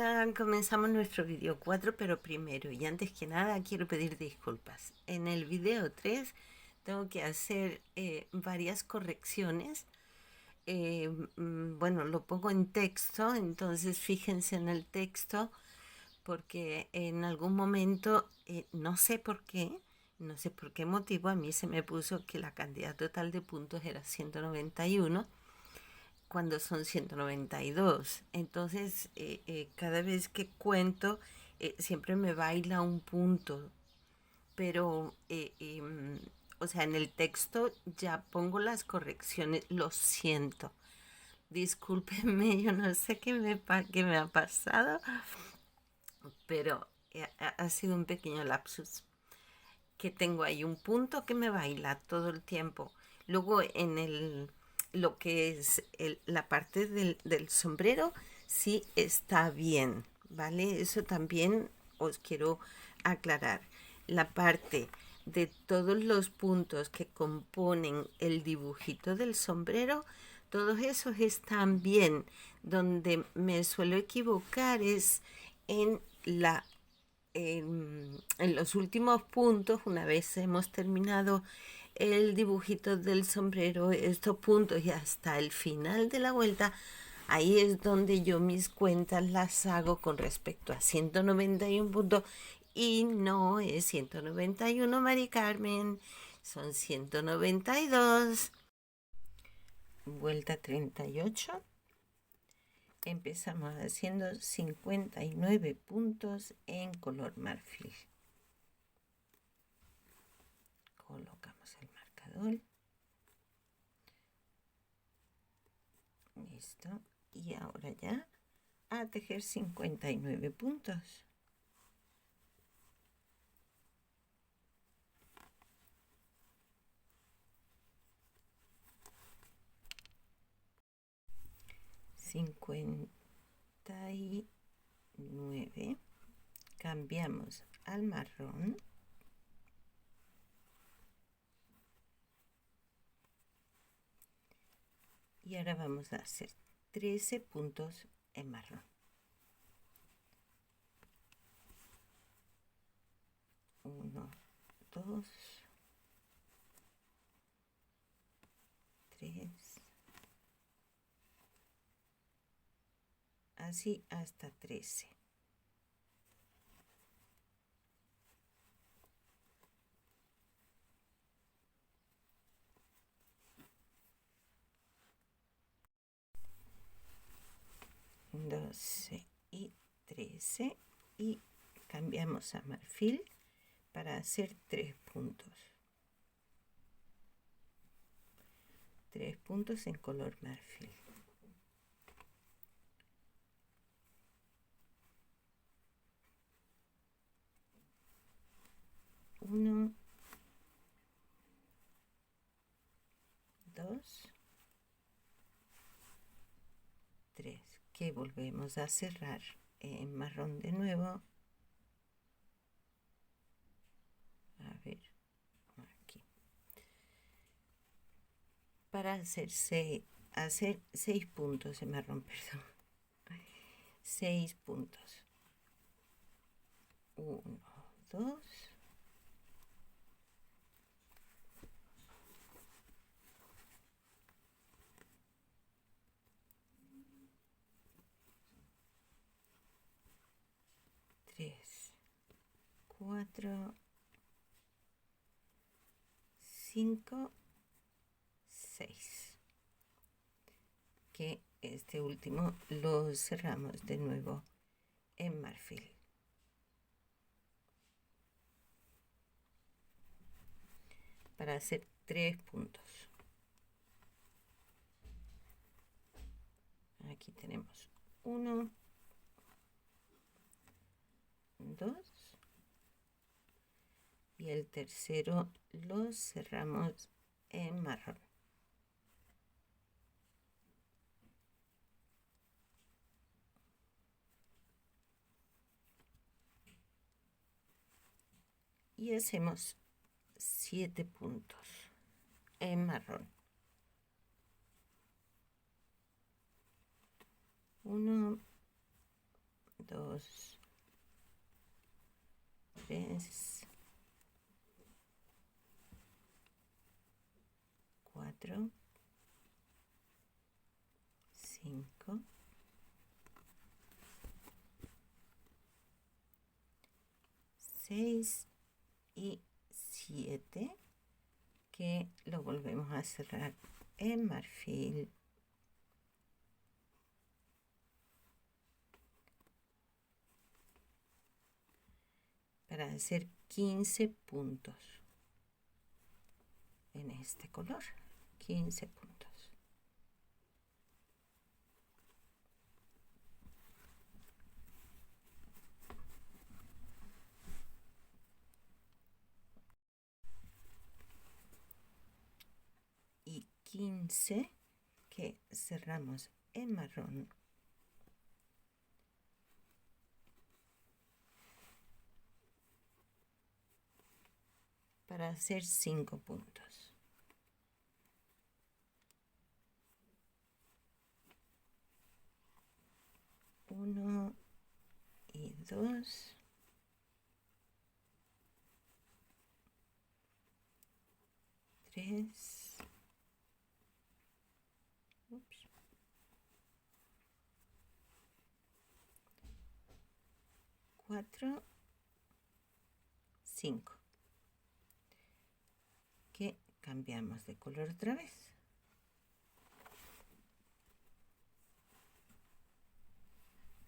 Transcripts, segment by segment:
Hola, comenzamos nuestro video 4, pero primero y antes que nada quiero pedir disculpas. En el video 3 tengo que hacer varias correcciones. Bueno, lo pongo en texto, entonces fíjense en el texto porque en algún momento, no sé por qué motivo, a mí se me puso que la cantidad total de puntos era 191 cuando son 192. Entonces, cada vez que cuento, siempre me baila un punto. Pero, o sea, en el texto ya pongo las correcciones. Lo siento. Discúlpenme, yo no sé qué me ha pasado, pero ha sido un pequeño lapsus. Que tengo ahí un punto que me baila todo el tiempo. Luego lo que es la parte del sombrero sí está bien, ¿vale? Eso también os quiero aclarar. La parte de todos los puntos que componen el dibujito del sombrero, todos esos están bien. Donde me suelo equivocar es en la en los últimos puntos, una vez hemos terminado el dibujito del sombrero, estos puntos y hasta el final de la vuelta, ahí es donde yo mis cuentas las hago con respecto a 191 puntos y no es 191, Mari Carmen, son 192. Vuelta 38. Empezamos haciendo 59 puntos en color marfil. Colocamos el marcador. Listo. Y ahora ya a tejer 59 puntos. Cambiamos al marrón. Y ahora vamos a hacer 13 puntos en marrón. 1, 2, 3, así hasta 13. Doce y 13 y cambiamos a marfil para hacer 3 puntos. 3 puntos en color marfil. Uno, dos, tres. Que volvemos a cerrar en marrón de nuevo. A ver, aquí. Para hacer 6 puntos en marrón, perdón. 6 puntos. 1, 2. 3, 4, 5, 6. Que este último lo cerramos de nuevo en marfil. Para hacer 3 puntos. Aquí tenemos 1, 2 y el tercero lo cerramos en marrón. Y hacemos 7 puntos en marrón. 1, 2, 3, 4, 5, 6 y 7, que lo volvemos a cerrar en marfil. Para hacer 15 puntos en este color, 15 puntos. Y 15 que cerramos en marrón. Para hacer 5 puntos. 1 y 2. 3. 4, 5. Que cambiamos de color otra vez.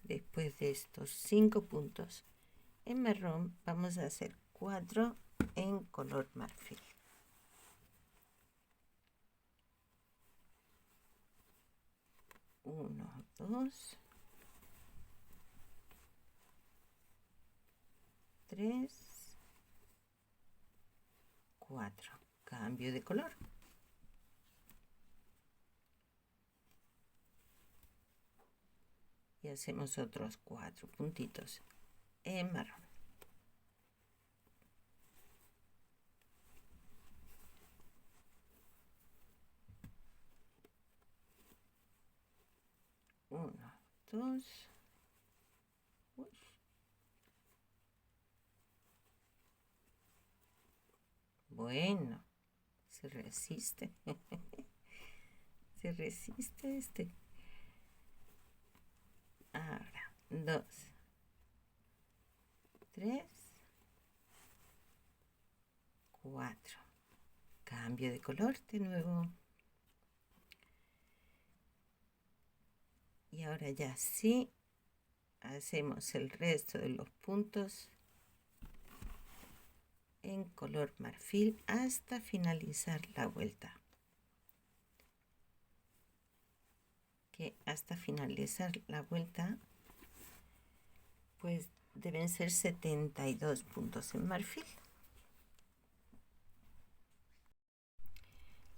Después de estos 5 puntos en marrón, vamos a hacer 4 en color marfil. 1, 2, 3, 4. Cambio de color. Y hacemos otros 4 puntitos en marrón. 1, 2. Bueno, se resiste. Se resiste este. Ahora, 2, 3, 4. Cambio de color de nuevo. Y ahora ya sí, hacemos el resto de los puntos en color marfil hasta finalizar la vuelta. Que hasta finalizar la vuelta, pues deben ser 72 puntos en marfil.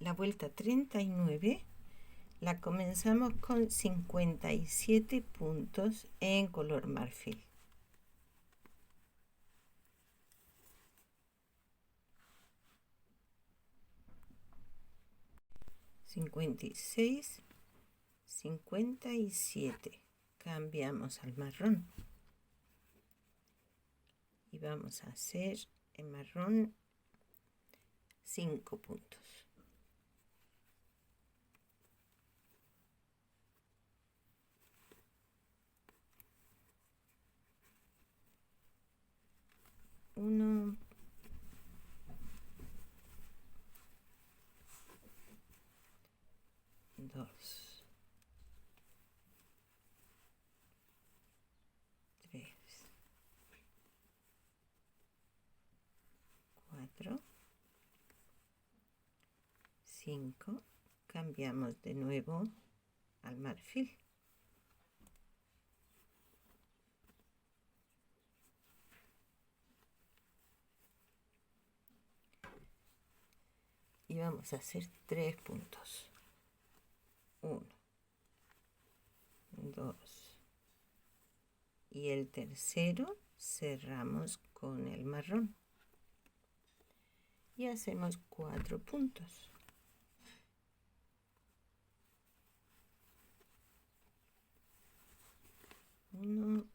La vuelta 39 la comenzamos con 57 puntos en color marfil. $56, 57. Cambiamos al marrón. Y vamos a hacer en marrón 5 puntos. 1, 2, 3, 4, 5. Cambiamos de nuevo al marfil. Y vamos a hacer 3 puntos. 1, 2. Y el tercero cerramos con el marrón. Y hacemos 4 puntos. 1,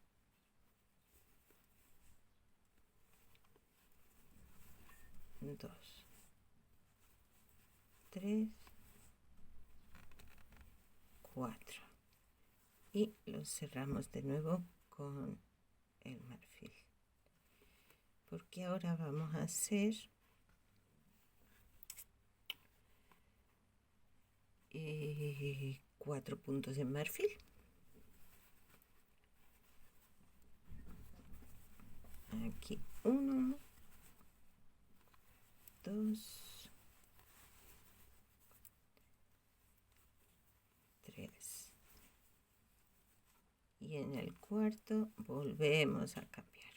2, 3, 4 y lo cerramos de nuevo con el marfil, porque ahora vamos a hacer 4 puntos en marfil. Aquí 1, 2, 3 y en el cuarto volvemos a cambiar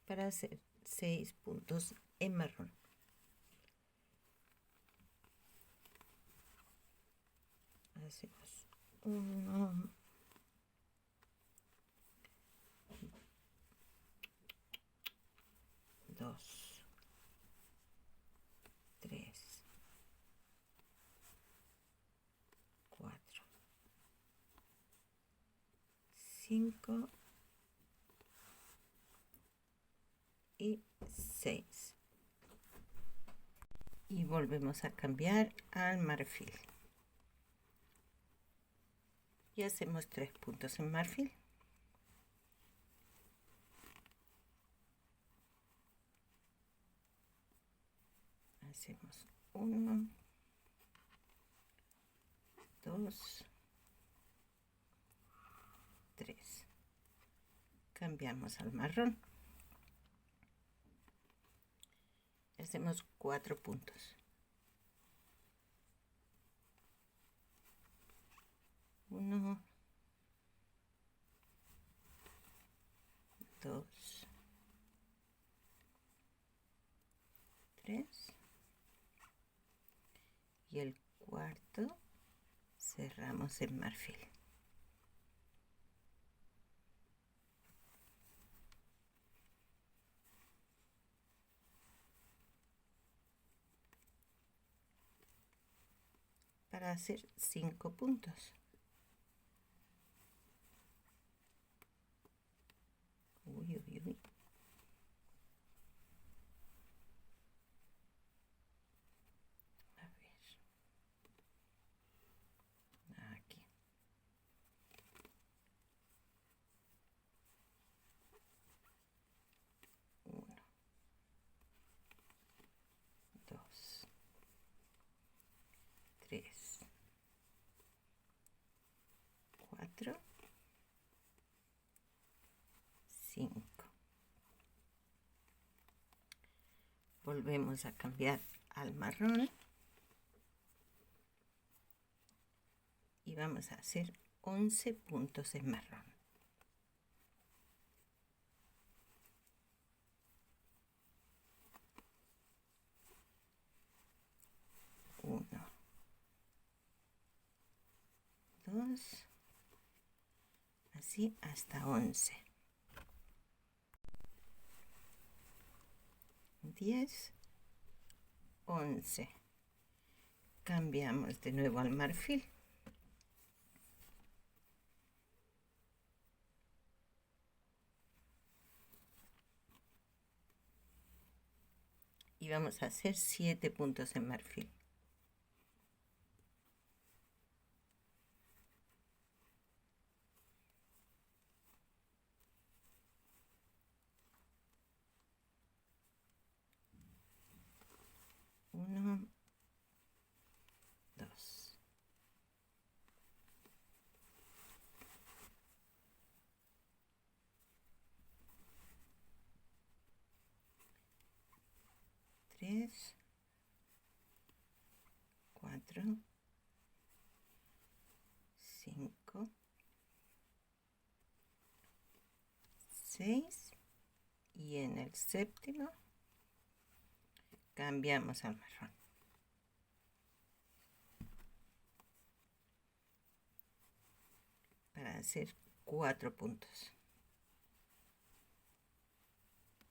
para hacer 6 puntos en marrón. Hacemos 1, 2, 3, 4, 5 y 6 y volvemos a cambiar al marfil y hacemos 3 puntos en marfil. Hacemos 1, 2, 3, cambiamos al marrón, hacemos 4 puntos, 1, 2, 3 y el cuarto cerramos en marfil. Para hacer 5 puntos. Uy, uy, uy. A ver. Aquí. 1, 2, 3, 4, 5. Volvemos a cambiar al marrón y vamos a hacer 11 puntos en marrón. 1, 2, así hasta 11. 10, 11. Cambiamos de nuevo al marfil. Y vamos a hacer 7 puntos en marfil. 1, 2, 3, 4, 5, 6 y en el séptimo cambiamos al marrón. Para hacer 4 puntos.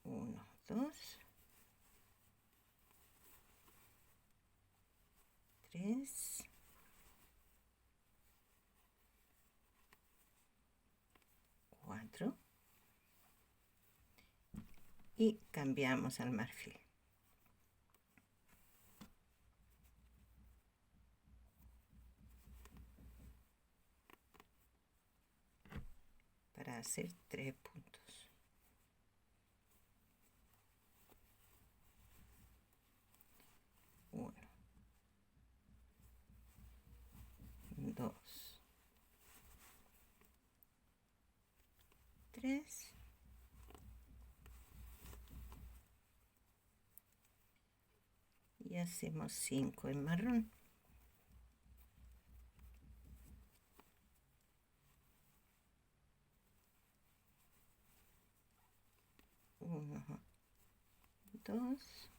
1, 2, 3, 4 y cambiamos al marfil. Para hacer 3 puntos. 1, 2, 3 y hacemos 5 en marrón. 1, 2,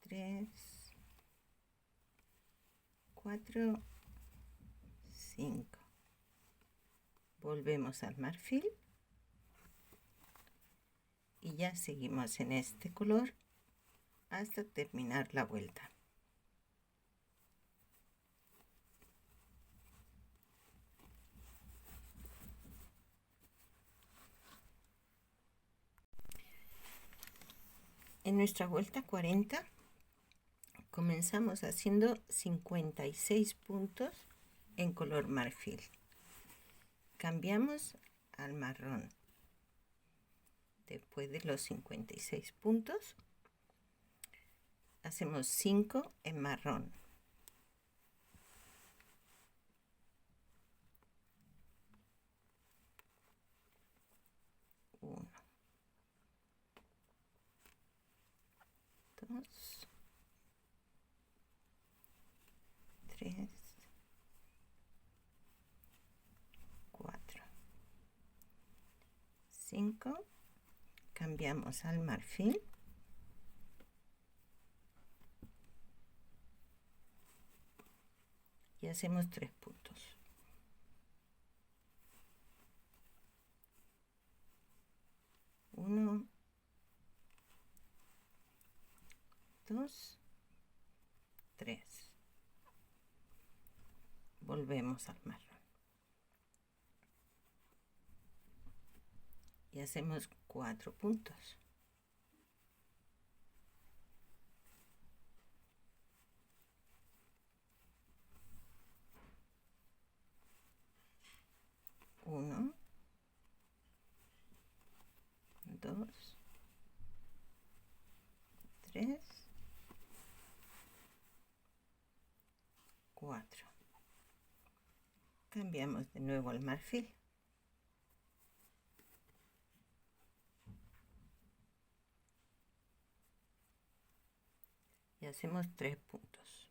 3, 4, 5. Volvemos al marfil y ya seguimos en este color hasta terminar la vuelta. En nuestra vuelta 40 comenzamos haciendo 56 puntos en color marfil. Cambiamos al marrón. Después de los 56 puntos, hacemos 5 en marrón. 1, 2, 3, 4, 5. Cambiamos al marfil. Y hacemos 3 puntos. 1, 2, 3. Volvemos al marrón. Y hacemos 4 puntos. 1, 2, 3, 4. Cambiamos de nuevo al marfil. Y hacemos 3 puntos.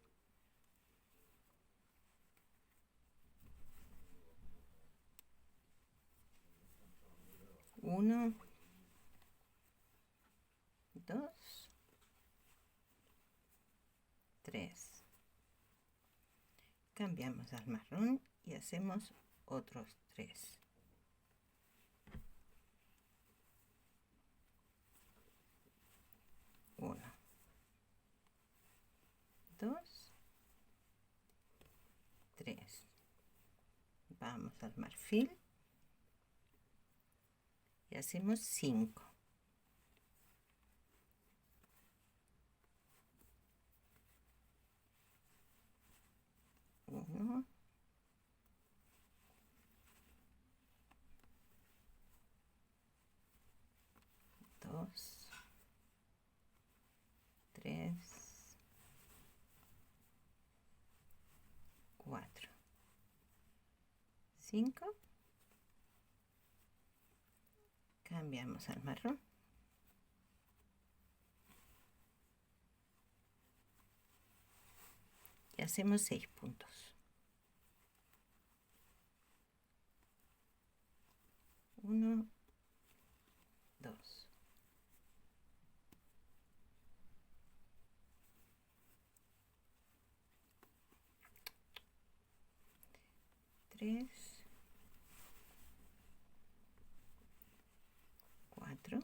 1, 2, 3. Cambiamos al marrón y hacemos otros 3. 1, 2, 3. Vamos al marfil y hacemos 5. 1, 2, 3, 4, 5. Cambiamos al marrón. Y hacemos 6 puntos. 1, 2, 3, 4,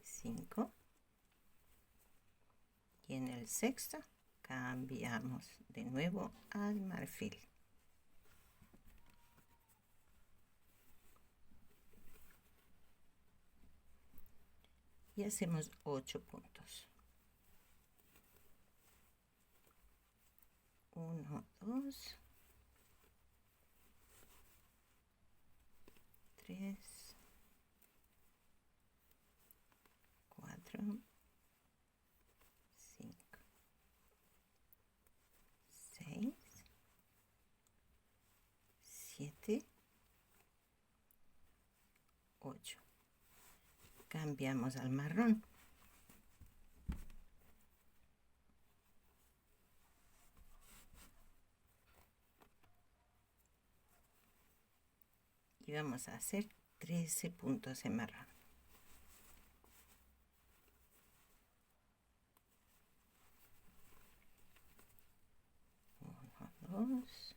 5. Y en el sexto Cambiamos de nuevo al marfil. Y hacemos 8 puntos. 1, 2, 3, 4, 5, 6, 7, 8. Cambiamos al marrón. Y vamos a hacer 13 puntos en marrón. 1, 2,